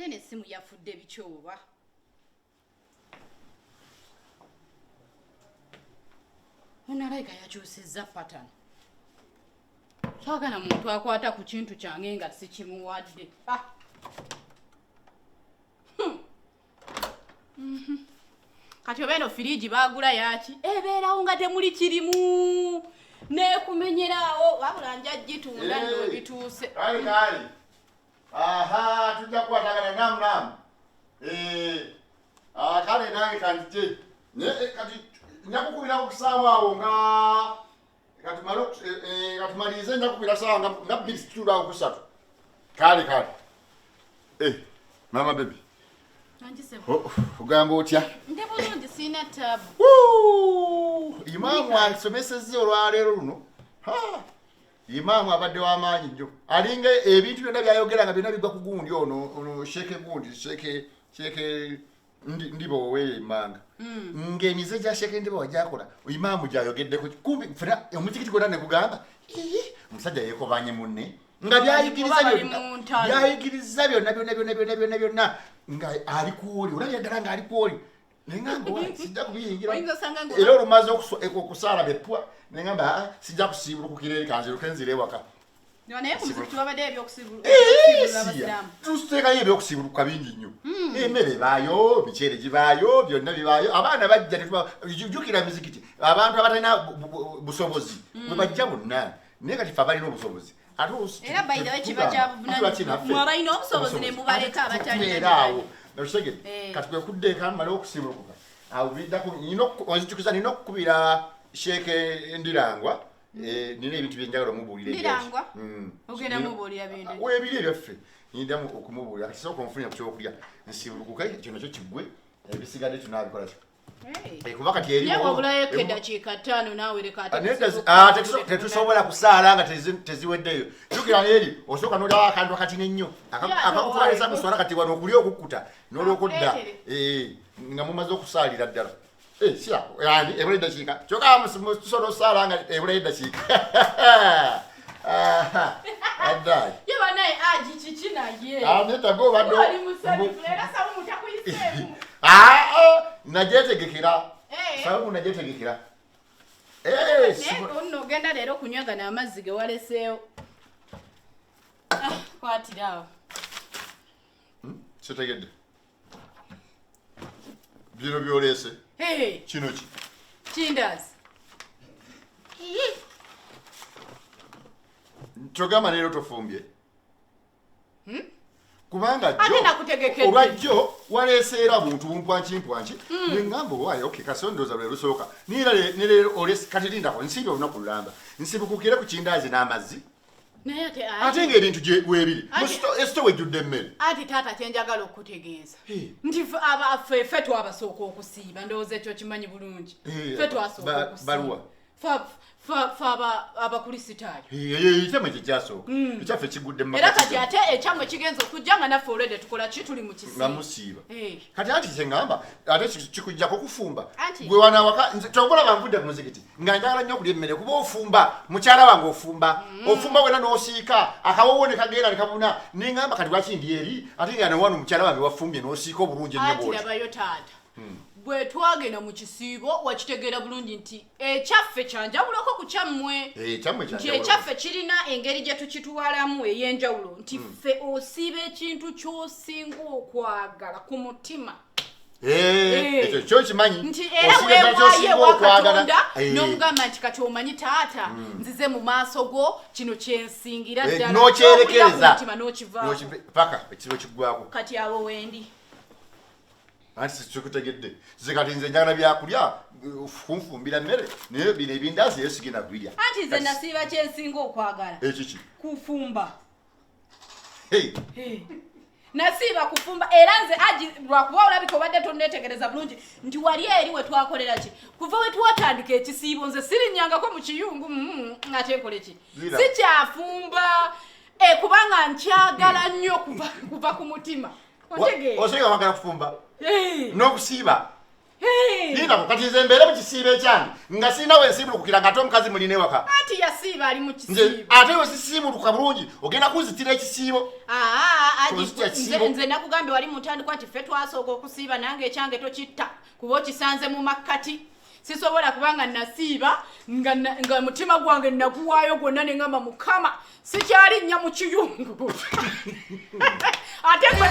ate n'essimu yafudde bikyoba. Onalayika yakyusizza pattern. Saagala muntu akwata ku kintu kyange nga sikimuwadde. Kati obeera firiji baagula yaki ebeerawo nga temuli kirimu neekumenyeraawo wabula nja gitunda nno webituuse. Kale aha tujja kukwatagana namu kale nange kandije kati nyakukubira okusaawa awo nga katumalize nyakukubira saawa nga bbiri situlawo kusatu. Kale mama baby ugamba otya? Ndi bulungi siina taabu. Imaamu ansomesezza olwaleero luno. Imaamu abadde w'amaanyi nnyo. Alinga ebintu byonna byayogera nga byonna bigwa ku gundi ono sheke gundi sheke ndibowe manga. Ng'emize gya sheke ndibowe gyakola imaamu gyayogeddeko kumbi funa omuzikiti gwonna ne gugamba omusajja yeekobanye munne nga byayigiriza byonna nga ali kuoli olabye ddala nga ali kuoli nengamba sijja kubiyingira era olumaze okusaala bepwa nengamba sijja kusiibulukukira eri kanziruke nzire ewaka tuteekayo ebyokusiibuluka bingi nnyo emmere ebaayo biceere gibaayo byonna bibaayo abaana bajja jjukira mizikiti abantu abatalina busobozi bwe bajja bonna naye kati fe abalina obusobozi era bayida wekiba kyabuvunaanyizibwa obusobozi ne mubaleka abatalinawo natusegere kati kwe kuddeeka mmale okusiibulukuka awo biddako onzijukiza nina okukubira sheeke ndirangwa nina ebintu byenjagala omubuulira ndirangwa ogenda mubuulira bintu webiri ebyaffe nindamu okumubuulira kati sooka omufunira ku kyokulya nsiibulukuka kino nakyo kiggwe ebisigadde tunaabikola kuba kati eriwobulayo eddakiika 5 naawe leka tetusobola kusaala nga teziweddeyo jukira eri osooka n'olyawo akantu akatine nnyo akakutwalisa muswala kati wano okulya okukkuta n'olwokudda nga mumaze okusaalira ddala ebula eddakiika kyokka tusobola osaala nga ebula eddakiika addayi yebanaye agi kiki naye netaga obadde najetegekera sababu najetegekera nno ogenda leero okunywaga n'amazzi ge waleseewo kwatirawo sitegedde bino byoleese kino ki kindazi togamba leero tofumbye kubanga olwajjo waleeseera muntu bumpwankimpwanki neŋŋamba owaayo okay kasondoza lwe lusooka neleero olesi kati lindako nsimbye olunaku lulamba nsibukukire ku kindaazi n'amazzi ate ng'ebintu gye weebiri esito wejjudde emmere ati taata kyenjagala okutegeeza nti ffe twabasooka okusiiba ndowooza ekyo kimanyi bulungi ffe twasooka okusiiba abakulisitaayo ekyamwe kyekyasooka ekyaffe kigudde era kati ate ekyamwe kigenza okujja nga naffe olwedde tukola ki tuli mu kisiiba musiiba kati anti kyeŋŋamba ate kikujjako okufumba gwe wanawaka tokulaba nvudde ku muzikiti nga njagala nnyo okulya emmere kuba ofumba mukyala wange ofumba wena n'osiika akawowo ne kagenda ne kabuna neŋŋamba kati lwaki ndi eri ate nga newano mukyala wange wafumbye n'osiika obulungi ennyo bwoti rabayo taata bwe twagenda mu kisiibo wakitegeera bulungi nti ekyaffe kyanjawuloko ku kyammwe nti ekyaffe kirina engeri gye tukitwalamu ey'enjawulo nti ffe osiiba ekintu ky'osinga okwagala ku mutima ekyo kyo kimanyi nti era weewaayo ewakatonda n'omugamba nti kati omanyi taata nzize mu maaso go kino kyensingira ddala n'okyerekereza n'okivaamu paka ekiro kiggwako kati awo wendi anti sikutegedde zikati nze njagala byakulya kunfumbira mmere naye bino ebindazi yesu sigenda kubirya anti nze nasiiba kyensinga okwagala ekiki kufumba nasiiba kufumba era nze agi lwakuba olabika obadde tonneetegereza bulungi nti wali eri we twakolera ki kuva we twatandika ekisiibo nze sirinnyangako mu kiyungu ate nkole ki sikyafumba kubanga nkyagala nnyo kuva ku mutima otegeera wagala kufumba n'okusiiba nina kati nze mbeere mu kisiibo ekyange nga sirina we nsiibulukukira nga ate omukazi mulina ewaka ati yasiiba ali mu kisiibo ate we sisiibuluka bulungi ogenda kunzitira ekisiibo nze nakugambye wali mutandikwa nti ffe twasooka okusiiba nange ekyange tokitta kuba okisanze mu makkati sisobola kubanga nasiiba nga mutima gwange naguwaayo gwonna ne ngamba mukama sikyalinnya mu kiyungu ate gwe